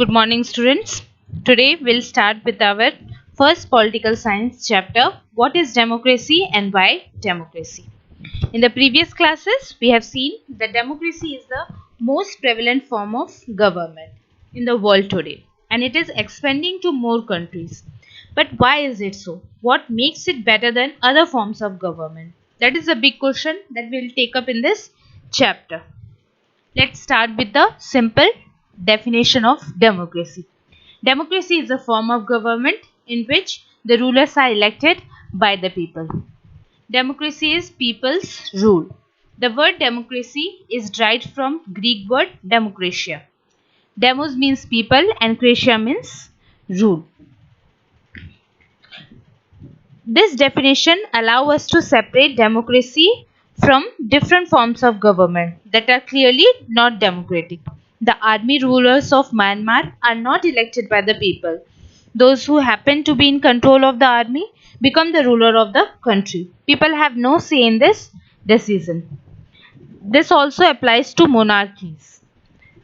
Good morning, students. Today we'll start with our first political science chapter. What is democracy and why democracy? In the previous classes, we have seen that democracy is the most prevalent form of government in the world today, and it is expanding to more countries. But why is it so? What makes it better than other forms of government? That is a big question that we'll take up in this chapter. Let's start with the simple definition of democracy. Democracy is a form of government in which the rulers are elected by the people. Democracy is people's rule. The word democracy is derived from Greek word demokratia. Demos means people and kratia means rule. This definition allows us to separate democracy from different forms of government that are clearly not democratic. The army rulers of Myanmar are not elected by the people. Those who happen to be in control of the army become the ruler of the country. People have no say in this decision. This also applies to monarchies.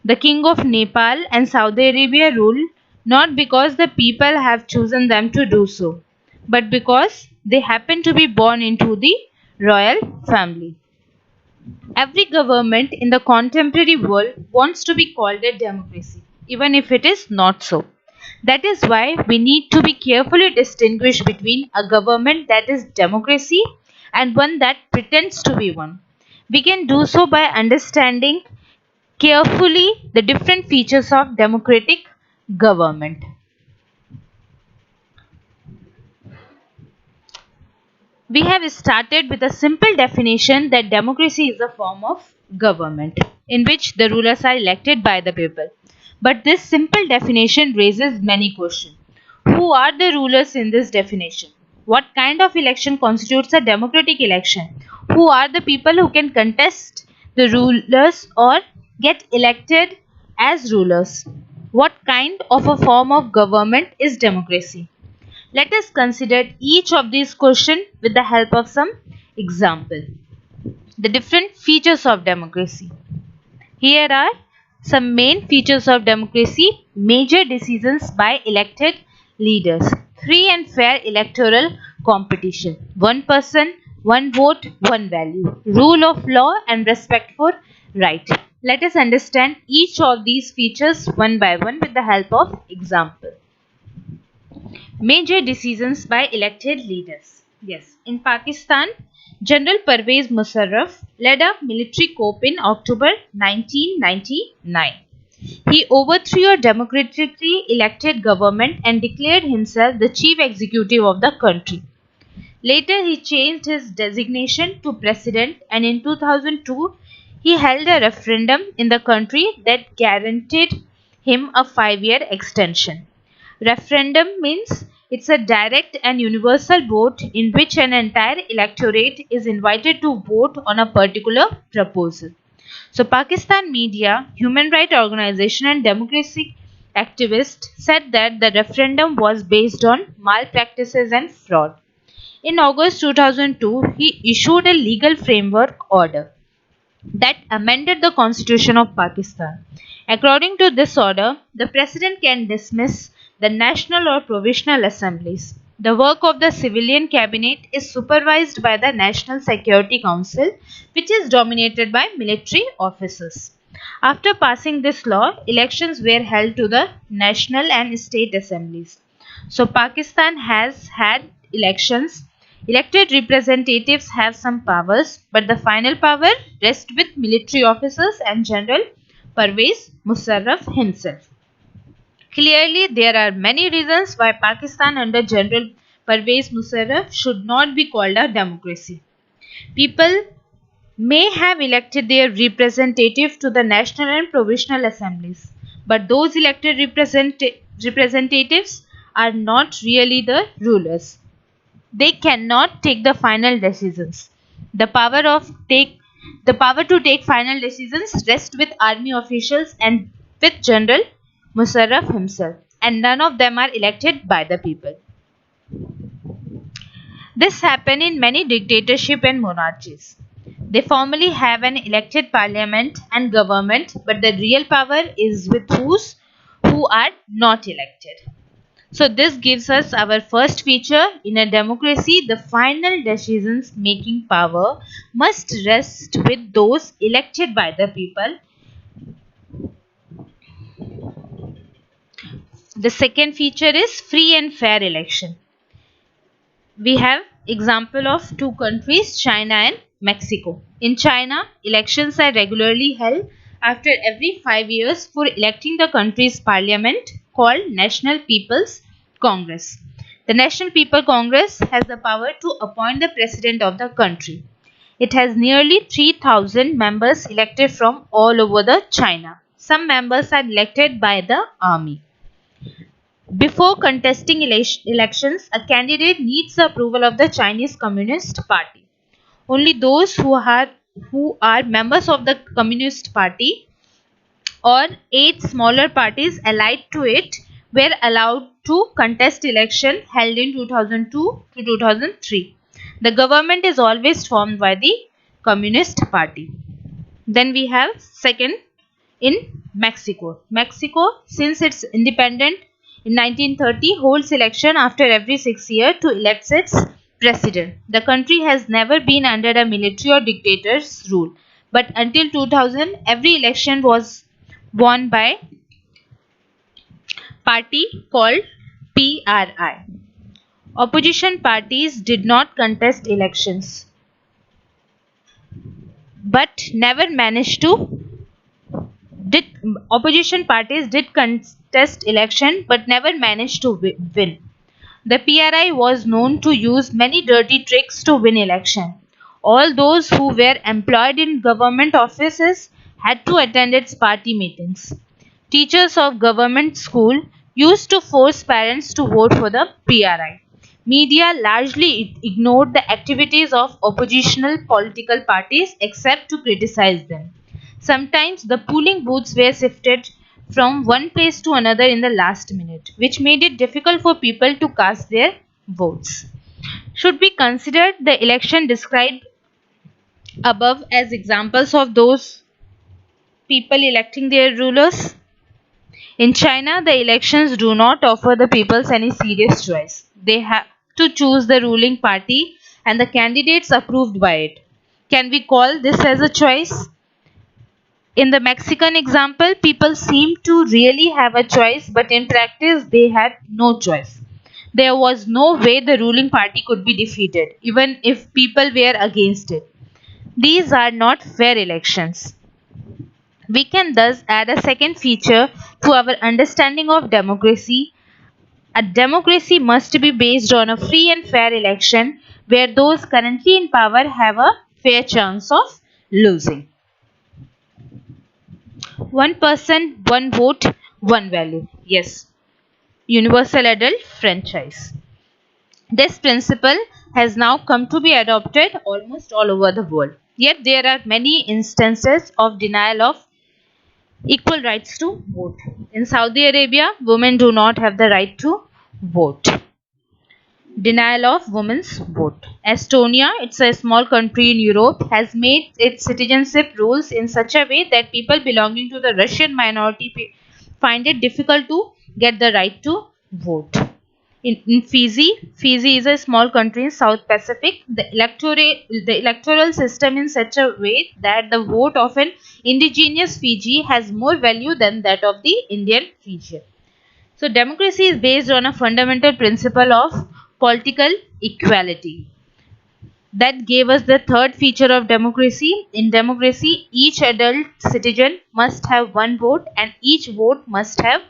The king of Nepal and Saudi Arabia rule not because the people have chosen them to do so, but because they happen to be born into the royal family. Every government in the contemporary world wants to be called a democracy, even if it is not so. That is why we need to be carefully distinguish between a government that is democracy and one that pretends to be one. We can do so by understanding carefully the different features of democratic government. We have started with a simple definition that democracy is a form of government in which the rulers are elected by the people. But this simple definition raises many questions. Who are the rulers in this definition? What kind of election constitutes a democratic election? Who are the people who can contest the rulers or get elected as rulers? What kind of a form of government is democracy? Let us consider each of these questions with the help of some example. The different features of democracy. Here are some main features of democracy. Major decisions by elected leaders. Free and fair electoral competition. One person, one vote, one value. Rule of law and respect for right. Let us understand each of these features one by one with the help of example. Major decisions by elected leaders. Yes, in Pakistan, General Pervez Musharraf led a military coup in October 1999. He overthrew a democratically elected government and declared himself the chief executive of the country. Later, he changed his designation to president, and in 2002, he held a referendum in the country that guaranteed him a 5-year extension. Referendum means it's a direct and universal vote in which an entire electorate is invited to vote on a particular proposal. So Pakistan media, human rights organization and democracy activists said that the referendum was based on malpractices and fraud. In August 2002, he issued a legal framework order that amended the constitution of Pakistan. According to this order, the president can dismiss the national or provisional assemblies. The work of the civilian cabinet is supervised by the National Security Council, which is dominated by military officers. After passing this law, elections were held to the national and state assemblies. So Pakistan has had elections. Elected representatives have some powers, but the final power rests with military officers and General Pervez Musharraf himself. Clearly, there are many reasons why Pakistan under General Pervez Musharraf should not be called a democracy. People may have elected their representative to the national and provisional assemblies, but those elected representatives are not really the rulers. They cannot take the final decisions. The power to take final decisions rests with army officials and with General Musharraf himself, and none of them are elected by the people. This happened in many dictatorships and monarchies. They formally have an elected parliament and government, but the real power is with those who are not elected. So this gives us our first feature. In a democracy, the final decisions making power must rest with those elected by the people. The second feature is free and fair election. We have example of two countries, China and Mexico. In China, elections are regularly held after every 5 years for electing the country's parliament, called National People's Congress. The National People Congress has the power to appoint the president of the country. It has nearly 3,000 members elected from all over the China. Some members are elected by the army. Before contesting elections, a candidate needs the approval of the Chinese Communist Party. Only those who are members of the Communist Party or 8 smaller parties allied to it were allowed to contest election held in 2002 to 2003. The government is always formed by the Communist Party. Then we have second in Mexico. Mexico, since its independent in 1930, holds election after every 6 years to elect its president. The country has never been under a military or dictator's rule, but until 2000, every election was won by party called PRI. Opposition parties did not contest elections, but never managed to did opposition parties did contest election but never managed to win. The PRI was known to use many dirty tricks to win election. All those who were employed in government offices had to attend its party meetings. Teachers of government school used to force parents to vote for the PRI. Media largely ignored the activities of oppositional political parties except to criticize them. Sometimes the polling booths were shifted from one place to another in the last minute, which made it difficult for people to cast their votes. Should we consider the election described above as examples of those people electing their rulers? In China, the elections do not offer the peoples any serious choice. They have to choose the ruling party and the candidates approved by it. Can we call this as a choice? In the Mexican example, people seemed to really have a choice, but in practice, they had no choice. There was no way the ruling party could be defeated, even if people were against it. These are not fair elections. We can thus add a second feature to our understanding of democracy. A democracy must be based on a free and fair election where those currently in power have a fair chance of losing. One person, one vote, one value. Yes, universal adult franchise. This principle has now come to be adopted almost all over the world. Yet there are many instances of denial of equal rights to vote. In Saudi Arabia, women do not have the right to vote. Denial of women's vote. Estonia, it's a small country in Europe, has made its citizenship rules in such a way that people belonging to the Russian minority find it difficult to get the right to vote. In Fiji is a small country in South Pacific. The electoral system in such a way that the vote of an indigenous Fiji has more value than that of the Indian Fijian. So democracy is based on a fundamental principle of political equality. That gave us the third feature of democracy. In democracy, each adult citizen must have one vote and each vote must have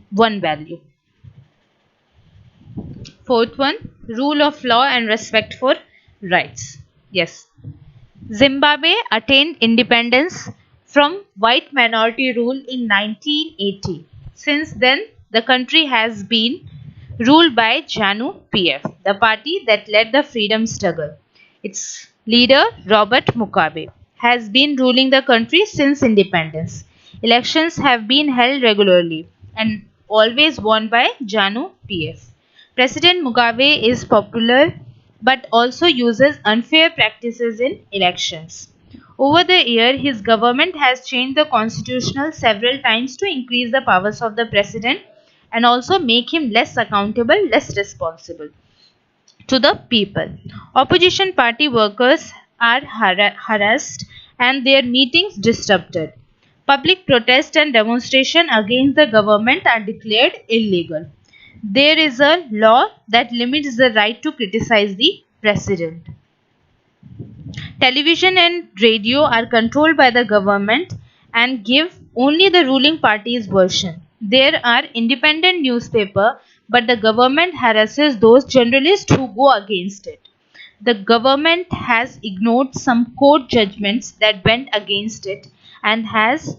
one value. Fourth one, rule of law and respect for rights. Yes. Zimbabwe attained independence from white minority rule in 1980. Since then, the country has been ruled by ZANU-PF, the party that led the freedom struggle. Its leader, Robert Mugabe, has been ruling the country since independence. Elections have been held regularly and always won by ZANU-PF. President Mugabe is popular but also uses unfair practices in elections. Over the year, his government has changed the constitution several times to increase the powers of the president and also make him less accountable, less responsible to the people. Opposition party workers are harassed and their meetings disrupted. Public protest and demonstration against the government are declared illegal. There is a law that limits the right to criticize the president. Television and radio are controlled by the government and give only the ruling party's version. There are independent newspapers, but the government harasses those journalists who go against it. The government has ignored some court judgments that went against it and has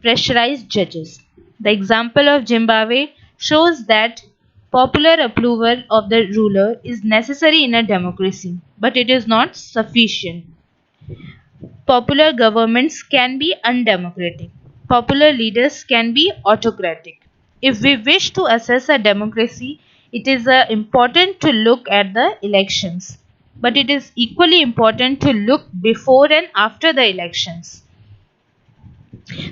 pressurized judges. The example of Zimbabwe shows that popular approval of the ruler is necessary in a democracy, but it is not sufficient. Popular governments can be undemocratic. Popular leaders can be autocratic. If we wish to assess a democracy, it is important to look at the elections. But it is equally important to look before and after the elections.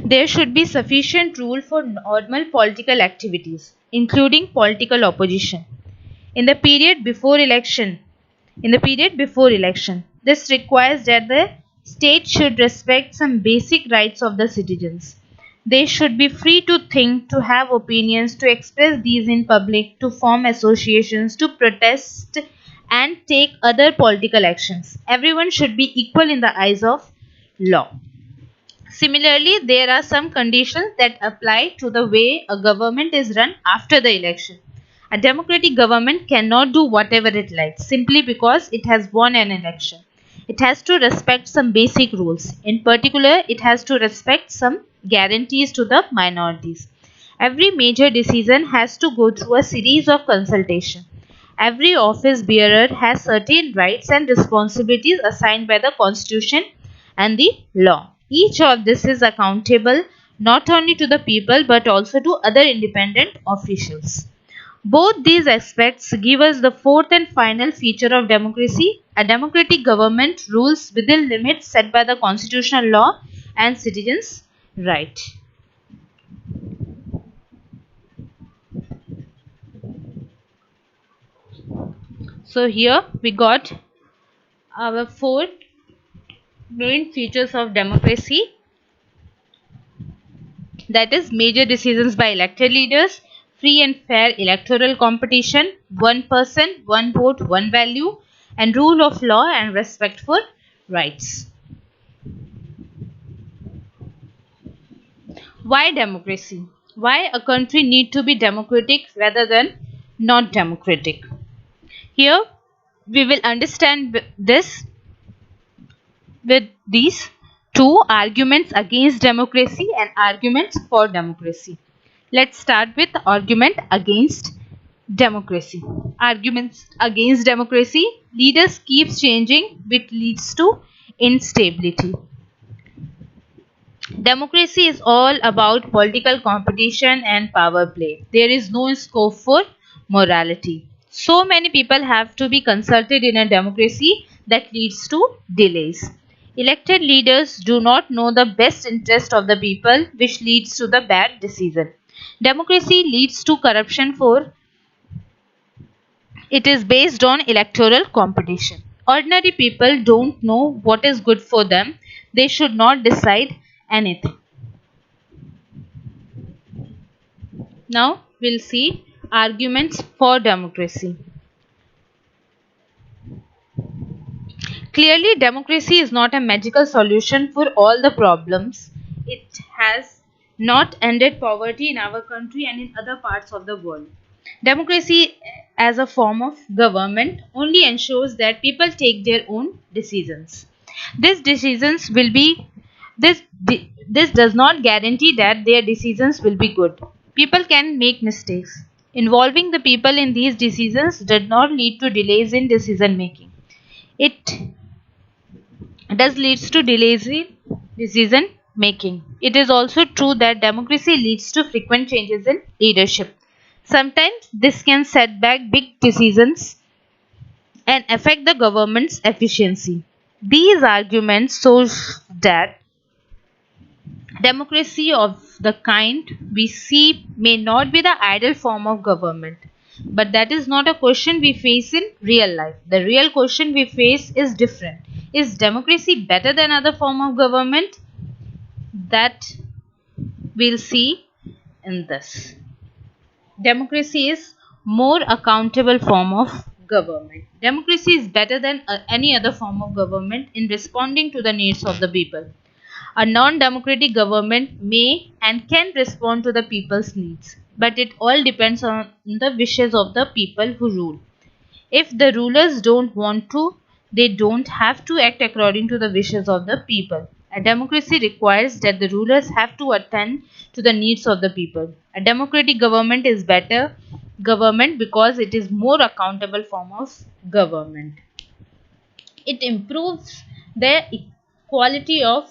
There should be sufficient rule for normal political activities, including political opposition. In the period before election, this requires that the state should respect some basic rights of the citizens. They should be free to think, to have opinions, to express these in public, to form associations, to protest and take other political actions. Everyone should be equal in the eyes of law. Similarly, there are some conditions that apply to the way a government is run after the election. A democratic government cannot do whatever it likes simply because it has won an election. It has to respect some basic rules. In particular, it has to respect some guarantees to the minorities. Every major decision has to go through a series of consultation. Every office bearer has certain rights and responsibilities assigned by the Constitution and the law. Each of this is accountable not only to the people but also to other independent officials. Both these aspects give us the fourth and final feature of democracy. A democratic government rules within limits set by the constitutional law and citizens' right. So here we got our four main features of democracy, that is major decisions by elected leaders, free and fair electoral competition, one person, one vote, one value, and rule of law and respect for rights. Why democracy? Why a country need to be democratic rather than not democratic? Here we will understand this with these two arguments against democracy and arguments for democracy. Let's start with argument against democracy. Arguments against democracy: leaders keep changing, which leads to instability. Democracy is all about political competition and power play. There is no scope for morality. So many people have to be consulted in a democracy that leads to delays. Elected leaders do not know the best interest of the people, which leads to the bad decision. Democracy leads to corruption, for it is based on electoral competition. Ordinary people don't know what is good for them. They should not decide anything. Now we'll see arguments for democracy. Clearly, democracy is not a magical solution for all the problems. It has not ended poverty in our country and in other parts of the world. Democracy as a form of government only ensures that people take their own decisions. These decisions will be this does not guarantee that their decisions will be good. People can make mistakes. Involving the people in these decisions does not lead to delays in decision making. It does leads to delays in decision making. It is also true that democracy leads to frequent changes in leadership. Sometimes this can set back big decisions and affect the government's efficiency. These arguments show that democracy of the kind we see may not be the ideal form of government. But that is not a question we face in real life. The real question we face is different. Is democracy better than other form of government? That we'll see in this. Democracy is more accountable form of government. Democracy is better than any other form of government in responding to the needs of the people. A non-democratic government may and can respond to the people's needs, but it all depends on the wishes of the people who rule. If the rulers don't want to, they don't have to act according to the wishes of the people. A democracy requires that the rulers have to attend to the needs of the people. A democratic government is better government because it is more accountable form of government. It improves the quality of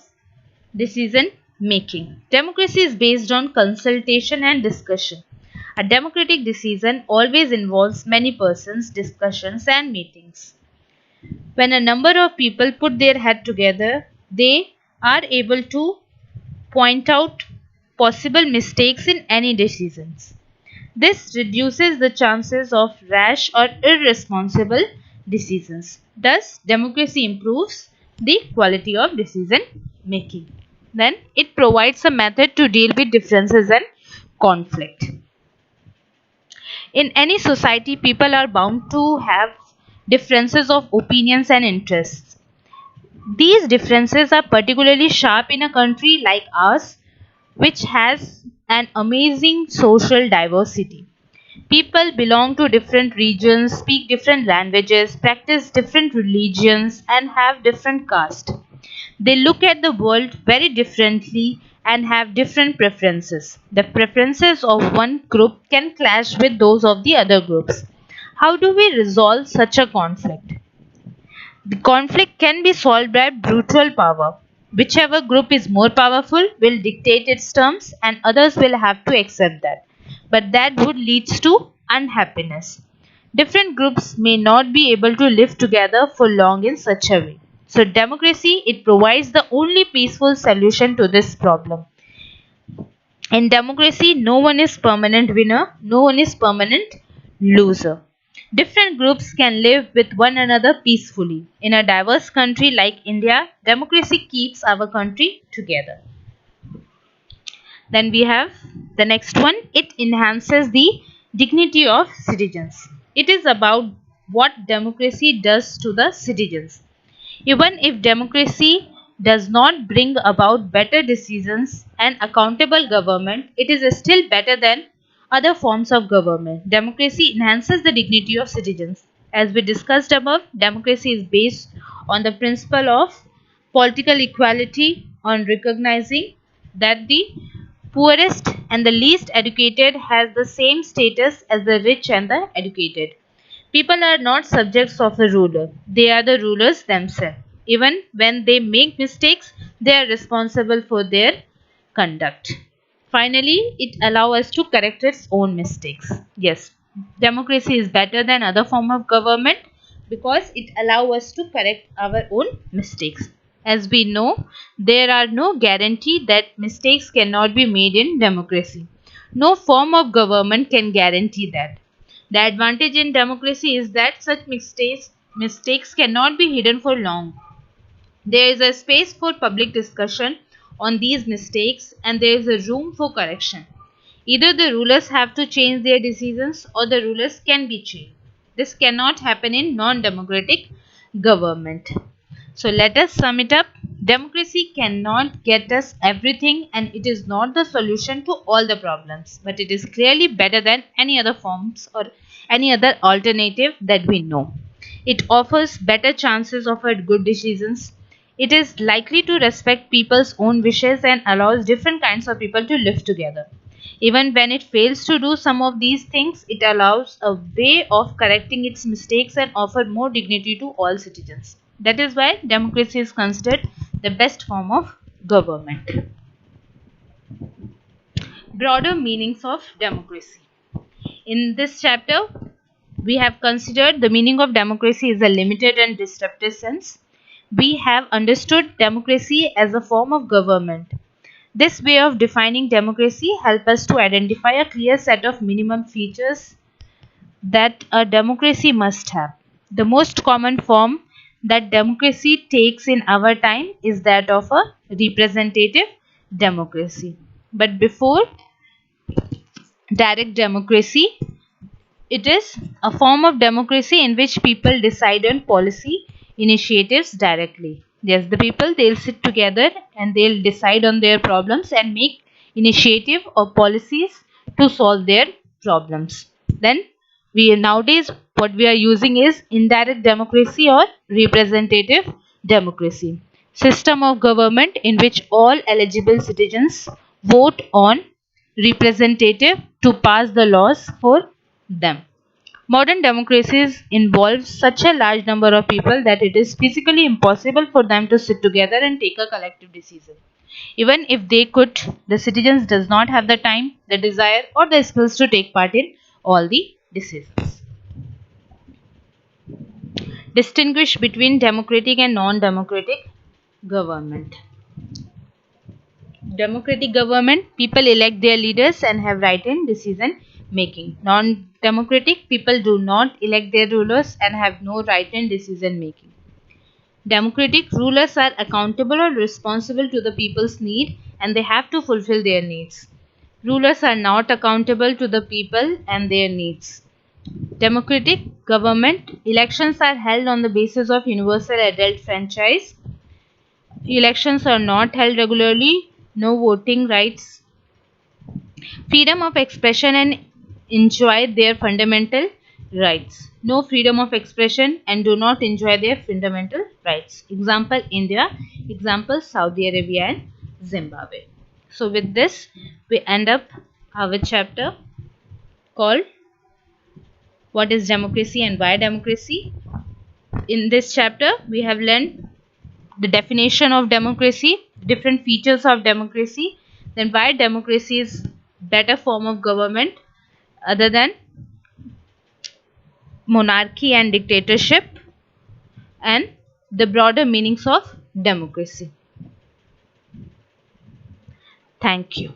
decision making. Democracy is based on consultation and discussion. A democratic decision always involves many persons, discussions, and meetings. When a number of people put their head together, they are able to point out possible mistakes in any decisions. This reduces the chances of rash or irresponsible decisions. Thus, democracy improves the quality of decision making. Then, it provides a method to deal with differences and conflict. In any society, people are bound to have differences of opinions and interests. These differences are particularly sharp in a country like ours, which has an amazing social diversity. People belong to different regions, speak different languages, practice different religions, and have different castes. They look at the world very differently and have different preferences. The preferences of one group can clash with those of the other groups. How do we resolve such a conflict? The conflict can be solved by brutal power. Whichever group is more powerful will dictate its terms and others will have to accept that. But that would lead to unhappiness. Different groups may not be able to live together for long in such a way. So democracy, it provides the only peaceful solution to this problem. In democracy, no one is permanent winner, no one is permanent loser. Different groups can live with one another peacefully. In a diverse country like India, democracy keeps our country together. Then we have the next one. It enhances the dignity of citizens. It is about what democracy does to the citizens. Even if democracy does not bring about better decisions and accountable government, it is still better than other forms of government. Democracy enhances the dignity of citizens. As we discussed above, democracy is based on the principle of political equality, on recognizing that the poorest and the least educated has the same status as the rich and the educated. People are not subjects of a ruler, they are the rulers themselves. Even when they make mistakes, they are responsible for their conduct. Finally, it allows us to correct its own mistakes. Yes, democracy is better than other form of government because it allows us to correct our own mistakes. As we know, there are no guarantee that mistakes cannot be made in democracy. No form of government can guarantee that. The advantage in democracy is that such mistakes cannot be hidden for long. There is a space for public discussion on these mistakes and there is a room for correction. Either the rulers have to change their decisions or the rulers can be changed. This cannot happen in non-democratic government. So let us sum it up. Democracy cannot get us everything and it is not the solution to all the problems, but it is clearly better than any other forms or any other alternative that we know. It offers better chances of good decisions. It is likely to respect people's own wishes and allows different kinds of people to live together. Even when it fails to do some of these things, it allows a way of correcting its mistakes and offer more dignity to all citizens. That is why democracy is considered the best form of government. Broader meanings of democracy. In this chapter, we have considered the meaning of democracy is a limited and disruptive sense. we have understood democracy as a form of government. This way of defining democracy helps us to identify a clear set of minimum features that a democracy must have. The most common form that democracy takes in our time is that of a representative democracy. But before direct democracy, it is a form of democracy in which people decide on policy initiatives directly. Yes, the people, they'll sit together and they'll decide on their problems and make initiative or policies to solve their problems. Then we nowadays what we are using is indirect democracy or representative democracy. System of government in which all eligible citizens vote on representative to pass the laws for them. Modern democracies involve such a large number of people that it is physically impossible for them to sit together and take a collective decision. Even if they could, the citizens does not have the time, the desire or the skills to take part in all the decisions. Distinguish between democratic and non-democratic government. Democratic government, people elect their leaders and have right in decision making. Non-democratic, people do not elect their rulers and have no right in decision making. Democratic rulers are accountable or responsible to the people's need and they have to fulfill their needs. Rulers are not accountable to the people and their needs. Democratic government, elections are held on the basis of universal adult franchise. Elections are not held regularly. No voting rights, freedom of expression and enjoy their fundamental rights. No freedom of expression and do not enjoy their fundamental rights. Example India, example Saudi Arabia and Zimbabwe. So with this we end up our chapter called What is Democracy and Why Democracy. In this chapter we have learned the definition of democracy, different features of democracy, then why democracy is better form of government other than monarchy and dictatorship, and the broader meanings of democracy. Thank you.